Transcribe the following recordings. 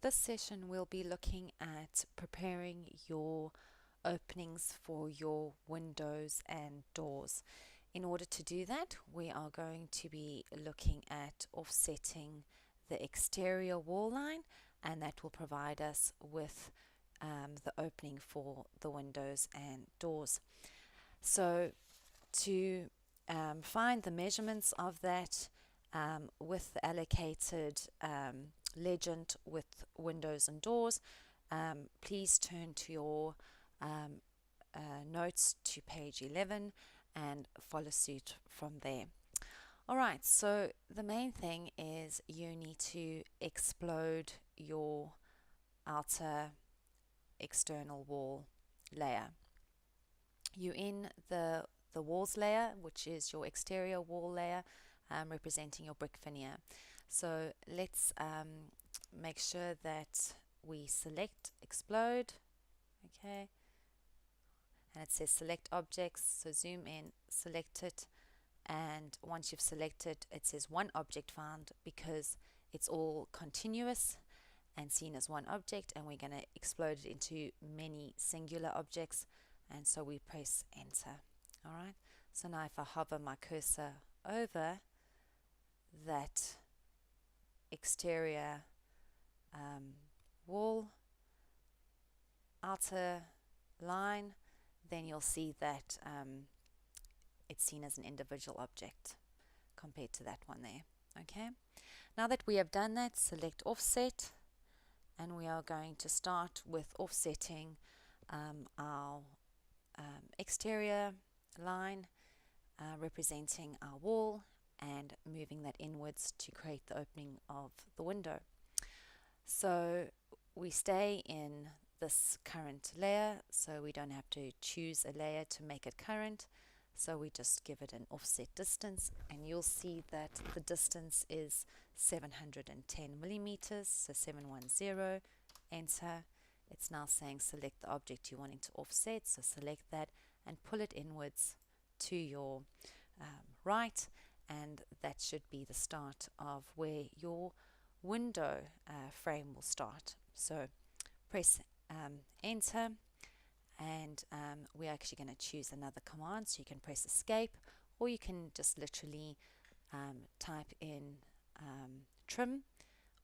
This session we'll be looking at preparing your openings for your windows and doors. In order to do that, we are going to be looking at offsetting the exterior wall line, and that will provide us with the opening for the windows and doors. So to find the measurements of that with the allocated legend with windows and doors, please turn to your notes to page 11 and follow suit from there. Alright, so the main thing is you need to explode your outer external wall layer. You're in the walls layer, which is your exterior wall layer, representing your brick veneer. So let's make sure that we select explode, okay, and it says select objects, so zoom in, select it, and once you've selected, it says one object found because it's all continuous and seen as one object, and we're going to explode it into many singular objects, and so we press enter. Alright, so now if I hover my cursor over that exterior wall outer line, then you'll see that it's seen as an individual object compared to that one there. Okay, now that we have done that, select offset, and we are going to start with offsetting our exterior line representing our wall and moving that inwards to create the opening of the window. So we stay in this current layer, so we don't have to choose a layer to make it current, so we just give it an offset distance, and you'll see that the distance is 710 millimeters, so 710, enter. It's now saying select the object you're wanting to offset, so select that and pull it inwards to your right, and that should be the start of where your window frame will start. So press enter, and we're actually going to choose another command, so you can press escape, or you can just literally type in trim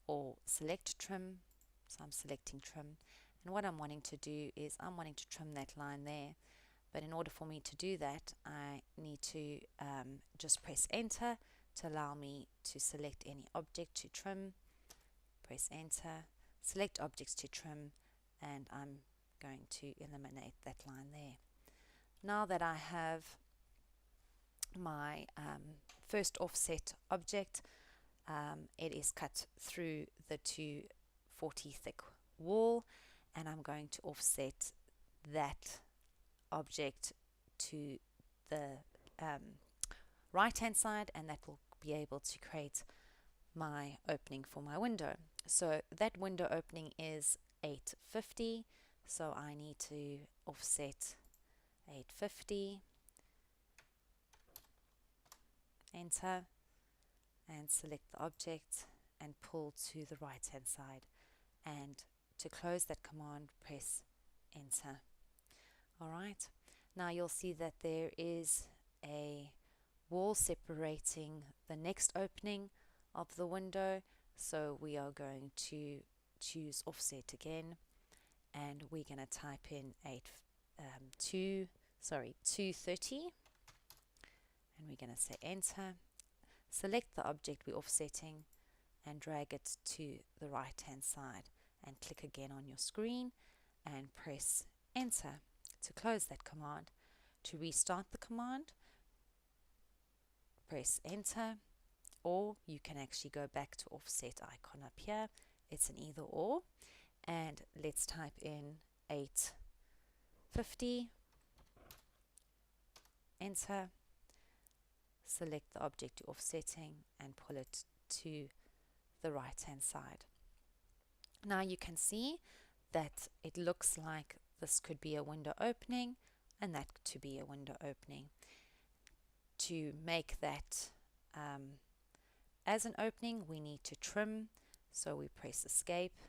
or select trim. So I'm selecting trim, and what I'm wanting to do is I'm wanting to trim that line there, but in order for me to do that, I need to just press enter to allow me to select any object to trim. Press enter, select objects to trim, and I'm going to eliminate that line there. Now that I have my first offset object, it is cut through the 240 thick wall, and I'm going to offset that object to the right hand side, and that will be able to create my opening for my window. So that window opening is 850, so I need to offset 850, enter, and select the object and pull to the right hand side, and to close that command press enter. Alright, now you'll see that there is a wall separating the next opening of the window, so we are going to choose offset again, and we're going to type in 230, and we're going to say enter, select the object we're offsetting and drag it to the right hand side, and click again on your screen and press enter to close that command. To restart the command, press enter, or you can actually go back to offset icon up here. It's an either or, and let's type in 850, enter, select the object you're offsetting and pull it to the right hand side. Now you can see that it looks like this could be a window opening and that to be a window opening. To make that as an opening, we need to trim, so we press escape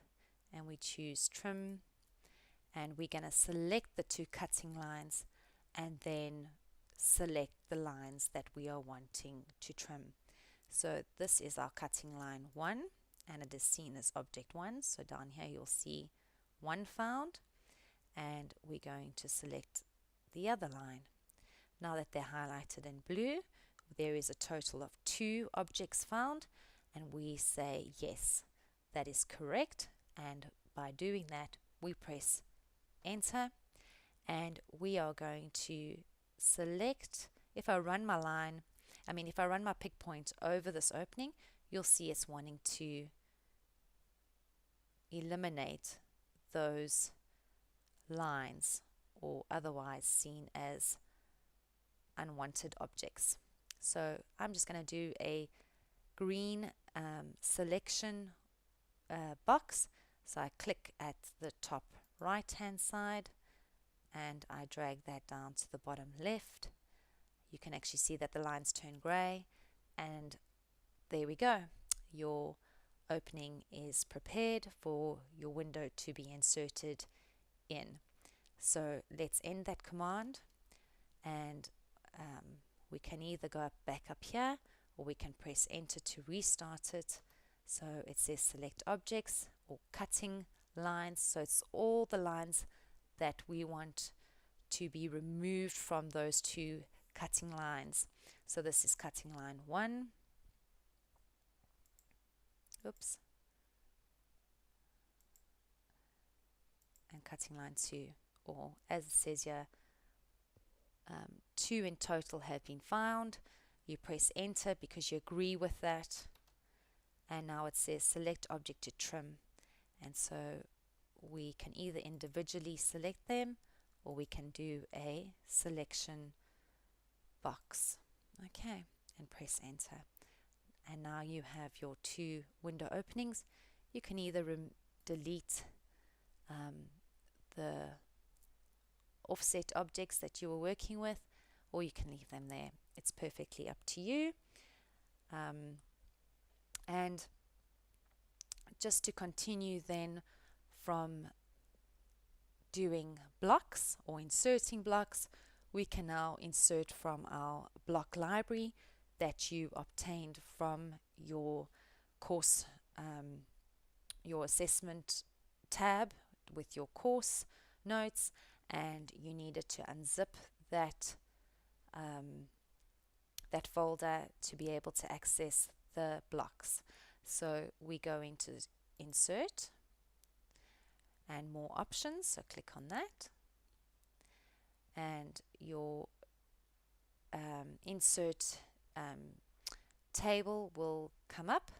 and we choose trim, and we're going to select the two cutting lines and then select the lines that we are wanting to trim. So this is our cutting line 1, and it is seen as object 1. So down here you'll see 1 found, and we're going to select the other line. Now that they're highlighted in blue, there is a total of 2 objects found, and we say yes, that is correct. And by doing that, we press enter, and we are going to select, if I run my pick point over this opening, you'll see it's wanting to eliminate those lines, or otherwise seen as unwanted objects. So I'm just going to do a green selection box. So I click at the top right hand side and I drag that down to the bottom left. You can actually see that the lines turn grey, and there we go. Your opening is prepared for your window to be inserted in. So let's end that command, and we can either go back up here or we can press enter to restart it. So it says select objects or cutting lines, so it's all the lines that we want to be removed from those 2 cutting lines. So this is cutting line 1, and cutting line 2, or as it says here, 2 in total have been found. You press enter because you agree with that, and now it says select object to trim, and so we can either individually select them or we can do a selection box. Okay, and press enter, and now you have your 2 window openings. You can either delete the offset objects that you were working with, or you can leave them there. It's perfectly up to you. And just to continue then from doing blocks or inserting blocks, we can now insert from our block library that you obtained from your course, your assessment tab with your course notes, and you needed to unzip that that folder to be able to access the blocks. So we go into insert and more options, so click on that, and your insert table will come up,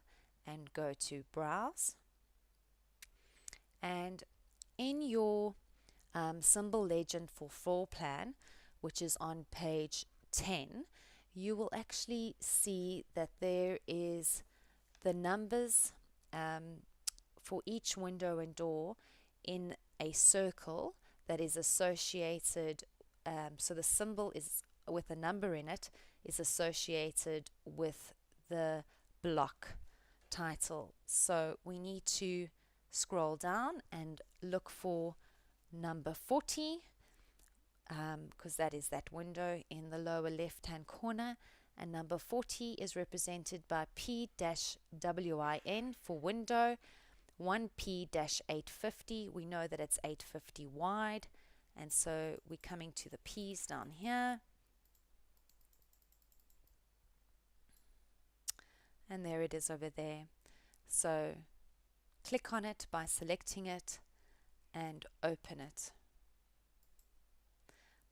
and go to browse, and in your symbol legend for floor plan, which is on page 10, you will actually see that there is the numbers for each window and door in a circle that is associated, so the symbol is with a number in it is associated with the block title. So we need to scroll down and look for number 40, because that is that window in the lower left hand corner, and number 40 is represented by P-WIN for window, 1P-850. We know that it's 850 wide, and so we're coming to the P's down here, and there it is over there. So click on it by selecting it and open it.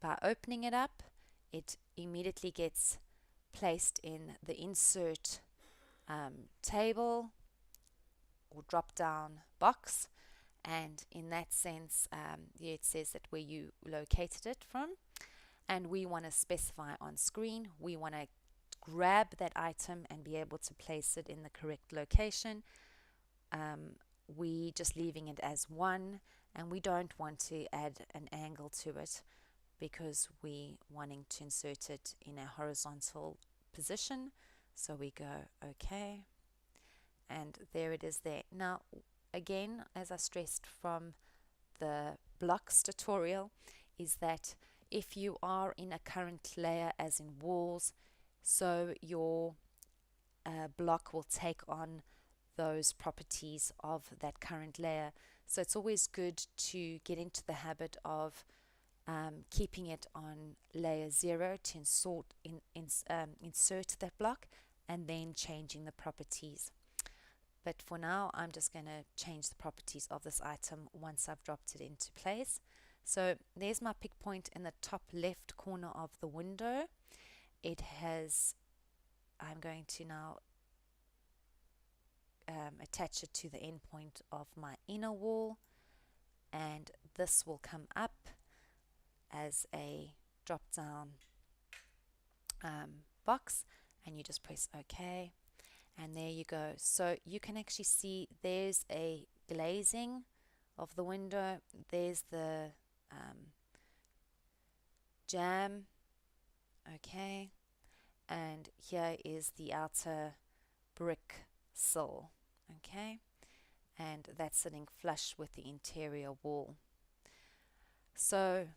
By opening it up, it immediately gets placed in the insert table or drop down box, and in that sense it says that where you located it from, and we want to specify on screen, we want to grab that item and be able to place it in the correct location. We just leaving it as 1, and we don't want to add an angle to it because we wanting to insert it in a horizontal position. So we go OK, and there it is there. Now again, as I stressed from the blocks tutorial, is that if you are in a current layer, as in walls, so your block will take on those properties of that current layer. So it's always good to get into the habit of keeping it on layer 0 to insert that block, and then changing the properties. But for now, I'm just going to change the properties of this item once I've dropped it into place. So there's my pick point in the top left corner of the window. It has, I'm going to now attach it to the end point of my inner wall, and this will come up as a drop down box, and you just press OK, and there you go. So you can actually see there's a glazing of the window, there's the jamb, okay, and here is the outer brick sill, okay, and that's sitting flush with the interior wall. So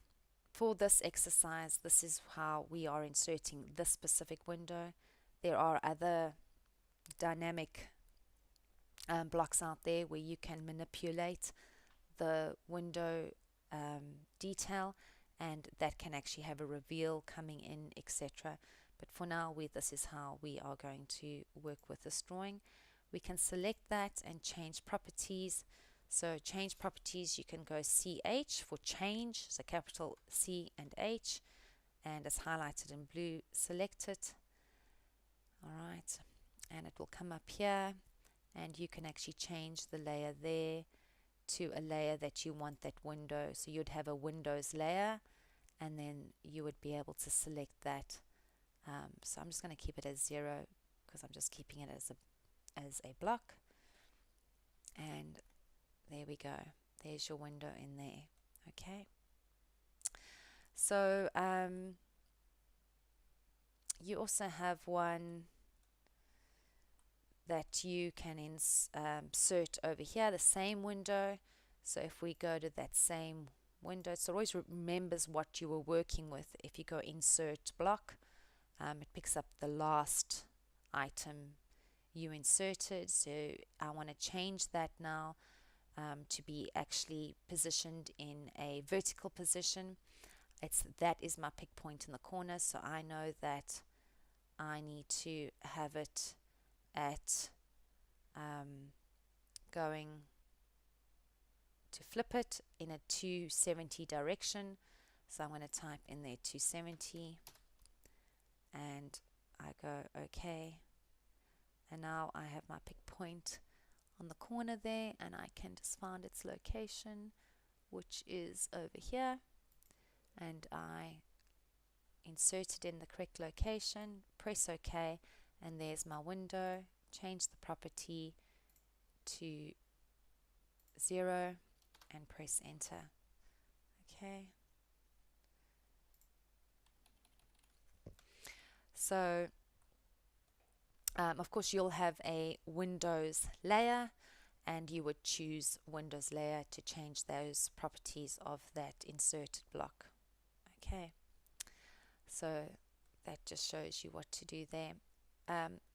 for this exercise, this is how we are inserting this specific window. There are other dynamic blocks out there where you can manipulate the window detail, and that can actually have a reveal coming in, etc. But for now, this is how we are going to work with this drawing. We can select that and change properties. So change properties, you can go CH for change, so capital C and H, and it's highlighted in blue, select it. All right, and it will come up here, and you can actually change the layer there to a layer that you want that window. So you'd have a Windows layer, and then you would be able to select that. So I'm just going to keep it as 0 because I'm just keeping it as a block. And there we go. There's your window in there. Okay. So you also have one that you can insert over here, the same window. So if we go to that same window, so it always remembers what you were working with. If you go insert block, it picks up the last item you inserted. So I want to change that now to be actually positioned in a vertical position. That is my pick point in the corner, so I know that I need to have it at going to flip it in a 270 direction. So I'm going to type in there 270, and I go OK, and now I have my pick point on the corner there, and I can just find its location, which is over here, and I insert it in the correct location, press OK, and there's my window. Change the property to 0 and press enter. Okay. So of course you'll have a Windows layer, and you would choose Windows layer to change those properties of that inserted block. Okay, so that just shows you what to do there.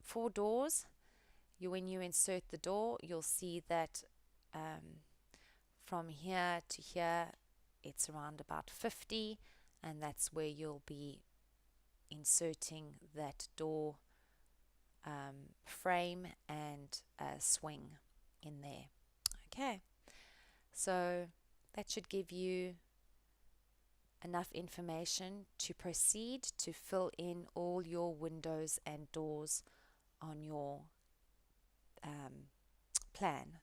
For doors, when you insert the door, you'll see that from here to here it's around about 50, and that's where you'll be inserting that door frame and swing in there. Okay, so that should give you enough information to proceed to fill in all your windows and doors on your plan.